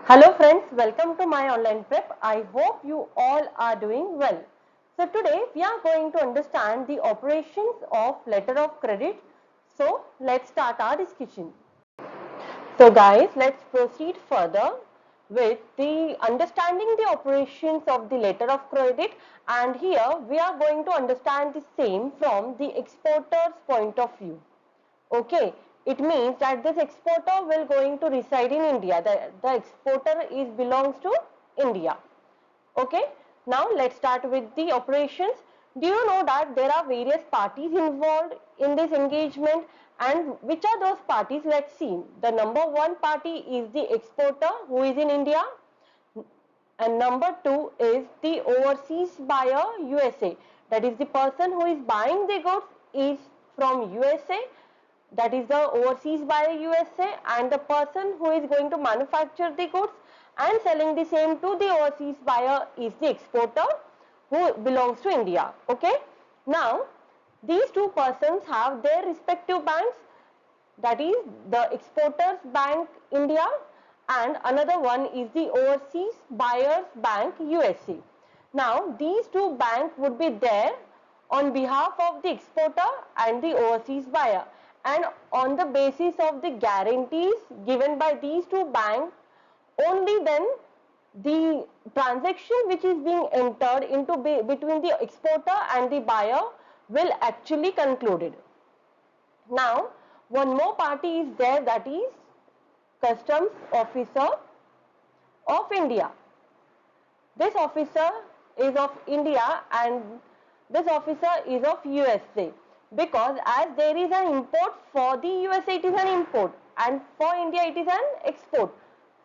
Hello friends, welcome to my online prep. I hope you all are doing well. So today we are going to understand the operations of letter of credit. So let's start our discussion. So guys, let's proceed further with the understanding the operations of the letter of credit, and here we are going to understand the same from the exporter's point of view. Okay, it means that this exporter will going to reside in India. The exporter belongs to India. Okay, now let's start with the operations. Do you know that there are various parties involved in this engagement, and which are those parties? Let's see. The number one party is the exporter who is in India, and number two is the overseas buyer USA. That is the person who is buying the goods is from USA, that is the overseas buyer USA, and the person who is going to manufacture the goods and selling the same to the overseas buyer is the exporter who belongs to India. Okay. Now these two persons have their respective banks, that is the exporters bank India and another one is the overseas buyers bank USA. Now these two banks would be there on behalf of the exporter and the overseas buyer, and on the basis of the guarantees given by these two banks, only then the transaction which is being entered into between the exporter and the buyer will actually concluded. Now one more party is there, that is customs officer of India. This officer is of India and this officer is of USA, because as there is an import for the USA, it is an import, and for India it is an export.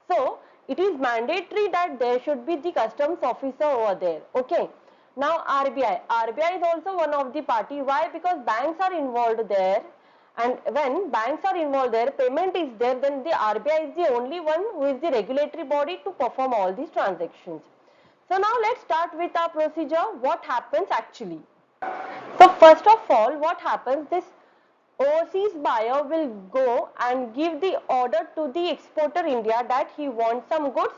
So it is mandatory that there should be the customs officer over there. Okay. Now RBI is also one of the party. Why? Because banks are involved there, and when banks are involved there, payment is there, then the RBI is the only one who is the regulatory body to perform all these transactions. So now let's start with our procedure. What happens actually? So first of all, what happens? This overseas buyer will go and give the order to the exporter India that he wants some goods,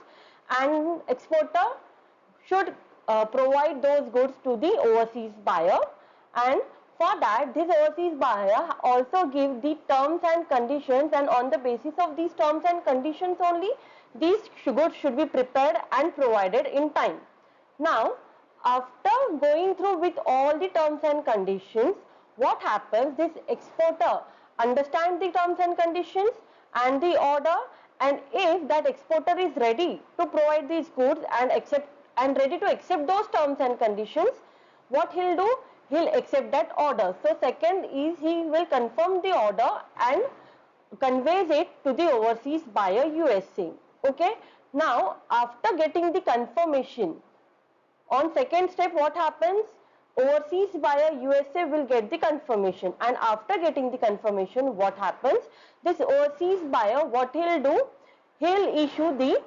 and exporter should provide those goods to the overseas buyer, and for that this overseas buyer also give the terms and conditions, and on the basis of these terms and conditions only these goods should be prepared and provided in time. Now after going through with all the terms and conditions, what happens? This exporter understands the terms and conditions and the order, and if that exporter is ready to provide these goods and ready to accept those terms and conditions, what he'll do? He'll accept that order. So second is he will confirm the order and conveys it to the overseas buyer USA. Okay. Now after getting the confirmation, on second step what happens? Overseas buyer USA will get the confirmation, and after getting the confirmation, what happens? This overseas buyer, what he'll do? He'll issue the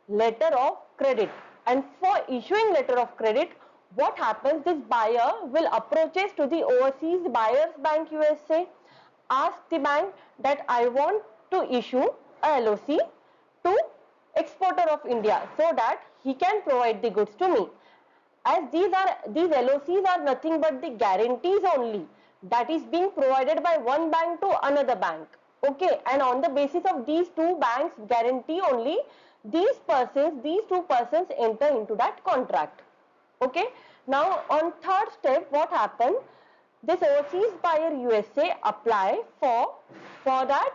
letter of credit, and for issuing letter of credit, what happens? This buyer will approaches to the overseas buyers bank USA, ask the bank that I want to issue a LOC to exporter of India so that he can provide the goods to me. As these LOCs are nothing but the guarantees only that is being provided by one bank to another bank. Okay, and on the basis of these two banks guarantee only, these two persons enter into that contract. Okay. Now on third step, what happened? This overseas buyer USA apply for that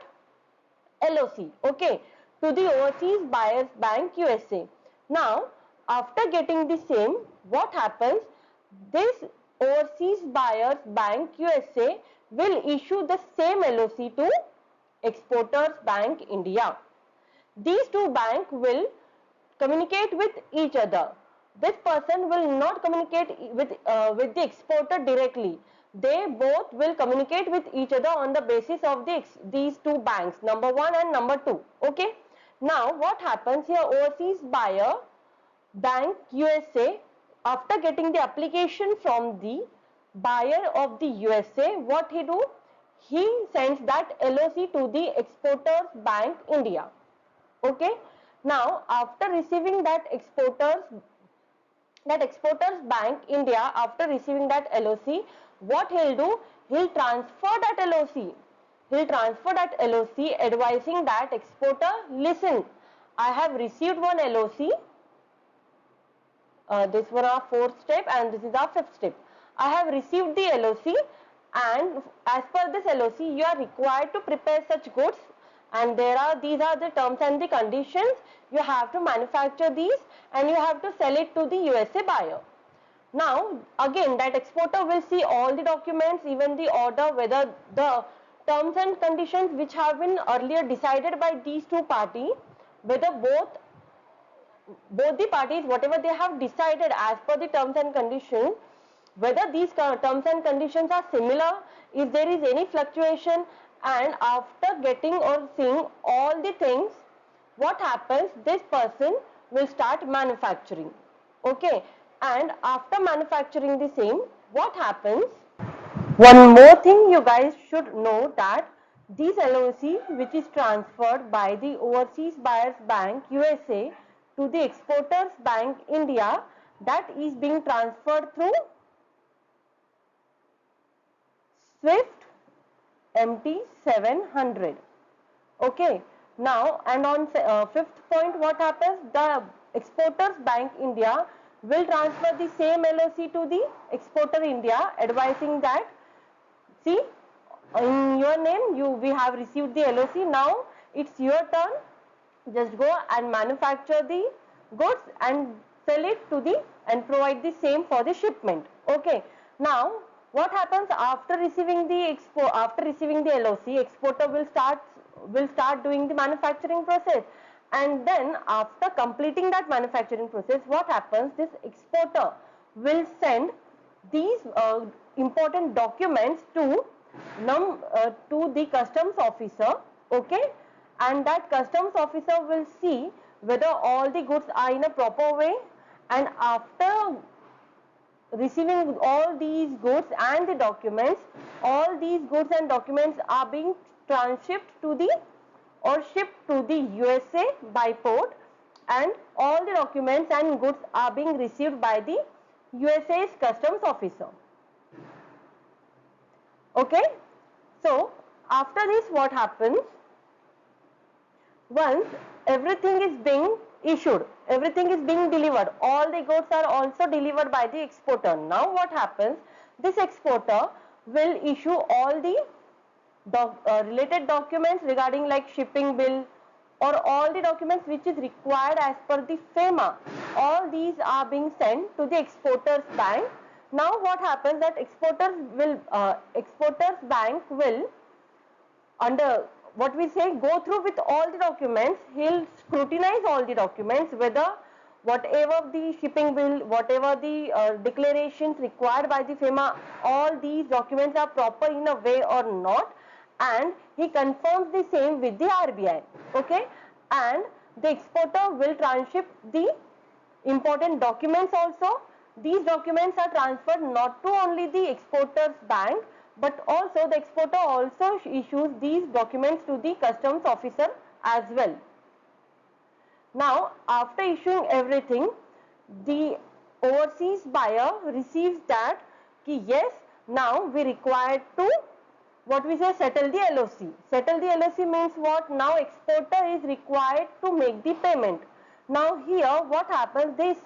LOC, okay, to the overseas buyers bank USA. Now after getting the same, what happens? This overseas buyers bank USA will issue the same LOC to exporters bank India. These two banks will communicate with each other. This person will not communicate with the exporter directly. They both will communicate with each other on the basis of these two banks, number one and number two. Okay. Now what happens here? Overseas buyer bank USA, after getting the application from the buyer of the USA, what he do? He sends that LOC to the exporters bank India. Okay. Now, after receiving that Exporters Bank India, after receiving that LOC, what he'll do? He'll transfer that LOC. He'll transfer that LOC advising that exporter, listen, I have received one LOC. This was our fourth step and this is our fifth step. I have received the LOC, and as per this LOC, you are required to prepare such goods, and these are the terms and the conditions. You have to manufacture these and you have to sell it to the USA buyer. Now again, that exporter will see all the documents, even the order, whether the terms and conditions which have been earlier decided by these two parties, whether both the parties, whatever they have decided as per the terms and conditions, whether these terms and conditions are similar, if there is any fluctuation, and after getting or seeing all the things, what happens? This person will start manufacturing. Okay, and after manufacturing the same, what happens? One more thing you guys should know, that this LOC which is transferred by the Overseas Buyers Bank USA to the Exporters Bank India, that is being transferred through SWIFT MT 700. Okay, now and on fifth point, what happens? The Exporters Bank India will transfer the same LOC to the Exporter India, advising that, see, in your name we have received the LOC, now it's your turn, just go and manufacture the goods and sell it to the and provide the same for the shipment. Okay, now what happens after receiving the LOC? Exporter will start doing the manufacturing process, and then after completing that manufacturing process, what happens? This exporter will send these important documents to the customs officer. Okay, and that customs officer will see whether all the goods are in a proper way, and after receiving all these goods and the documents, all these goods and documents are being transshipped to the or shipped to the USA by port, and all the documents and goods are being received by the USA's customs officer. Okay, so after this, what happens? Once everything is being issued, everything is being delivered, all the goods are also delivered by the exporter. Now what happens? This exporter will issue all the related documents regarding like shipping bill or all the documents which is required as per the FEMA. All these are being sent to the exporters bank. Now what happens? That exporters bank will, under what we say, go through with all the documents. He'll scrutinize all the documents, whether whatever the shipping bill, whatever the declarations required by the FEMA, all these documents are proper in a way or not, and he confirms the same with the RBI. Okay, and the exporter will transship the important documents also. These documents are transferred not to only the exporters bank, but also the exporter also issues these documents to the customs officer as well. Now after issuing everything, the overseas buyer receives that yes, now we require to, what we say, settle the LOC. Settle the LOC means what? Now exporter is required to make the payment. Now here what happens? This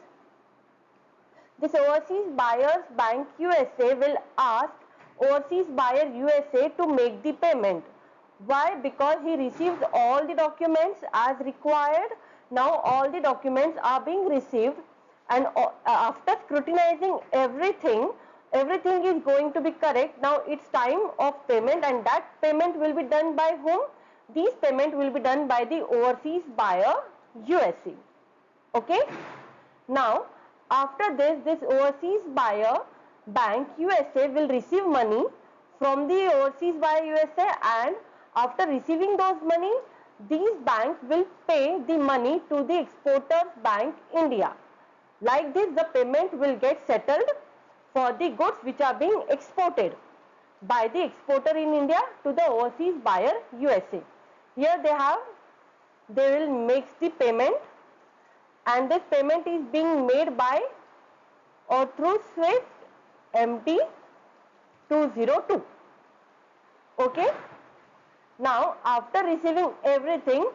Overseas Buyers Bank USA will ask Overseas Buyer USA to make the payment. Why? Because he received all the documents as required. Now all the documents are being received, and after scrutinizing everything is going to be correct. Now it's time of payment, and that payment will be done by whom? These payment will be done by the Overseas Buyer USA. Okay. Now after this Overseas Buyer Bank USA will receive money from the Overseas Buyer USA, and after receiving those money, these banks will pay the money to the Exporters Bank India. Like this, the payment will get settled for the goods which are being exported by the exporter in India to the Overseas Buyer USA. Here they will make the payment and this payment is being made by or through SWIFT MT202. Okay. Now after receiving everything,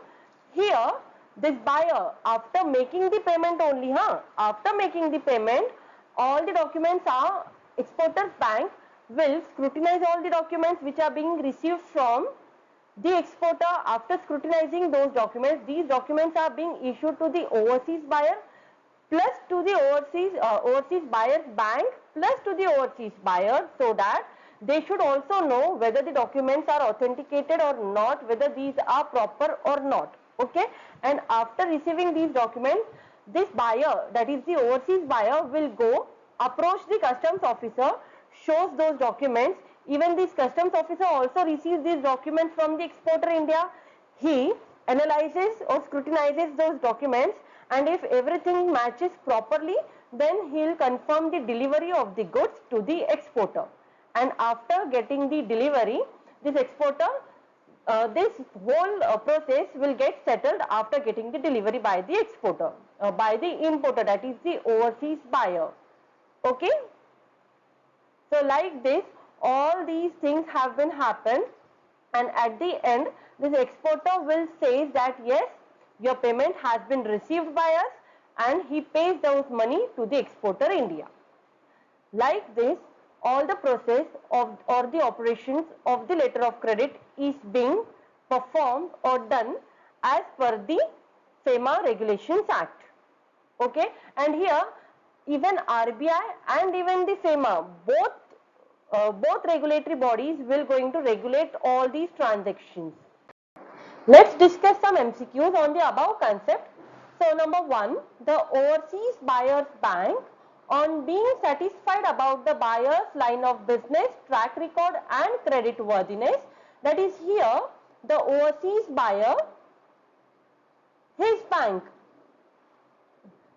here this buyer, after making the payment only, after making the payment, all the documents are, exporter's bank will scrutinize all the documents which are being received from the exporter. After scrutinizing those documents, these documents are being issued to the overseas buyer plus to the overseas buyer's bank plus to the overseas buyer, so that they should also know whether the documents are authenticated or not, whether these are proper or not. Okay, and after receiving these documents, this buyer, that is the overseas buyer, will go approach the customs officer, shows those documents. Even this customs officer also receives these documents from the exporter India. He analyzes or scrutinizes those documents, and if everything matches properly, then he will confirm the delivery of the goods to the exporter. And after getting the delivery, this exporter, this whole process will get settled after getting the delivery by the exporter, by the importer, that is the overseas buyer. Okay. So like this, all these things have been happened, and at the end this exporter will say that yes, your payment has been received by us, and he pays those money to the exporter India. Like this, all the process of or the operations of the letter of credit is being performed or done as per the FEMA Regulations Act. Okay, and here even RBI and even the FEMA, both regulatory bodies will going to regulate all these transactions. Let's discuss some MCQs on the above concept. So number 1, the overseas buyer's bank, on being satisfied about the buyer's line of business, track record and credit worthiness, that is here the overseas buyer, his bank,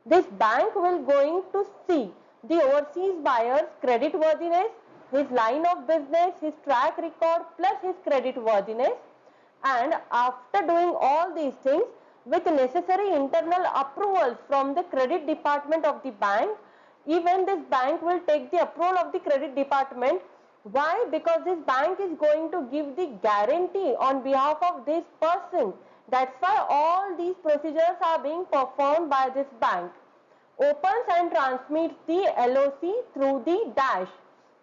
this bank will going to see the overseas buyer's credit worthiness, his line of business, his track record plus his credit worthiness, and after doing all these things with necessary internal approvals from the credit department of the bank, even this bank will take the approval of the credit department. Why? Because this bank is going to give the guarantee on behalf of this person. That's why all these procedures are being performed by this bank. Opens and transmits the LOC through the dash.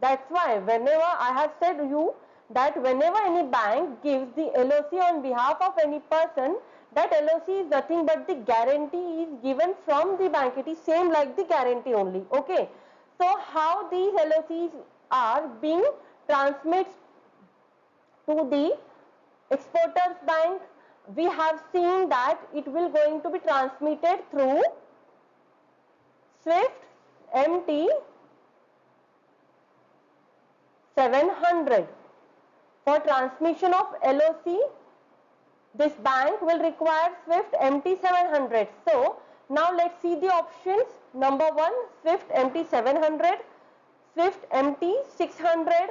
That's why whenever I have said you that whenever any bank gives the LOC on behalf of any person, that LOC is nothing but the guarantee is given from the bank. It is same like the guarantee only. Okay. So how these LOCs are being transmitted to the exporters bank? We have seen that it will going to be transmitted through SWIFT MT 700. For transmission of LOC, this bank will require SWIFT MT 700. So now let's see the options. Number 1, SWIFT MT 700, SWIFT MT 600,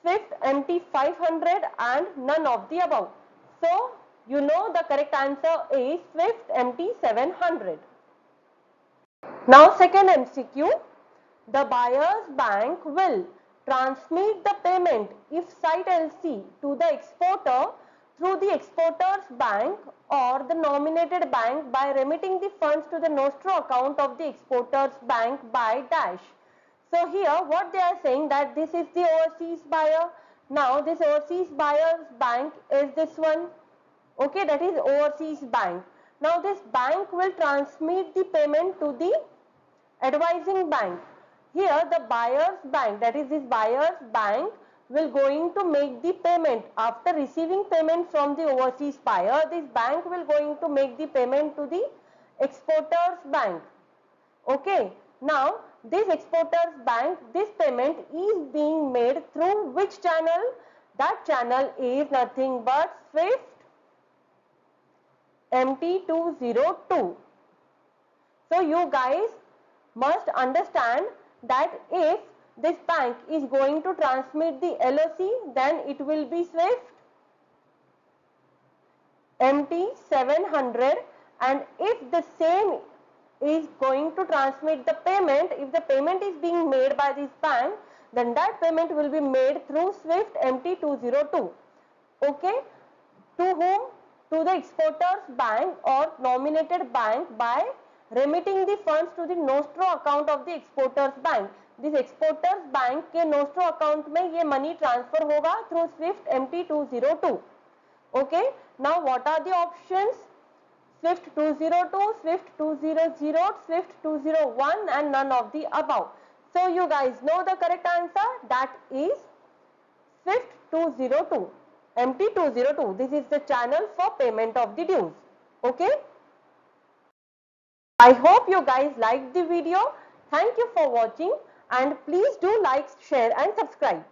SWIFT MT 500, and none of the above. So you know the correct answer is SWIFT MT 700. Now second MCQ, the buyer's bank will transmit the payment if site LC to the exporter through the exporter's bank or the nominated bank by remitting the funds to the nostro account of the exporter's bank by dash. So here what they are saying that this is the overseas buyer. Now this overseas buyer's bank is this one. Okay, that is overseas bank. Now this bank will transmit the payment to the advising bank. Here the buyer's bank, that is this buyer's bank, will going to make the payment. After receiving payment from the overseas buyer, this bank will going to make the payment to the exporter's bank. Okay. Now this exporter's bank, this payment is being made through which channel? That channel is nothing but SWIFT MT202. So you guys must understand that if this bank is going to transmit the LOC, then it will be SWIFT MT 700, and if the same is going to transmit the payment, if the payment is being made by this bank, then that payment will be made through SWIFT MT202. Okay, to whom? To the exporter's bank or nominated bank by remitting the funds to the nostro account of the exporter's bank. This exporter's bank के nostro account में ये money transfer होगा through SWIFT MT202. Okay, now what are the options? SWIFT 202, SWIFT 200, SWIFT 201 and none of the above. So you guys know the correct answer, that is SWIFT 202. MT202. This is the channel for payment of the dues. Okay. I hope you guys liked the video. Thank you for watching and please do like, share and subscribe.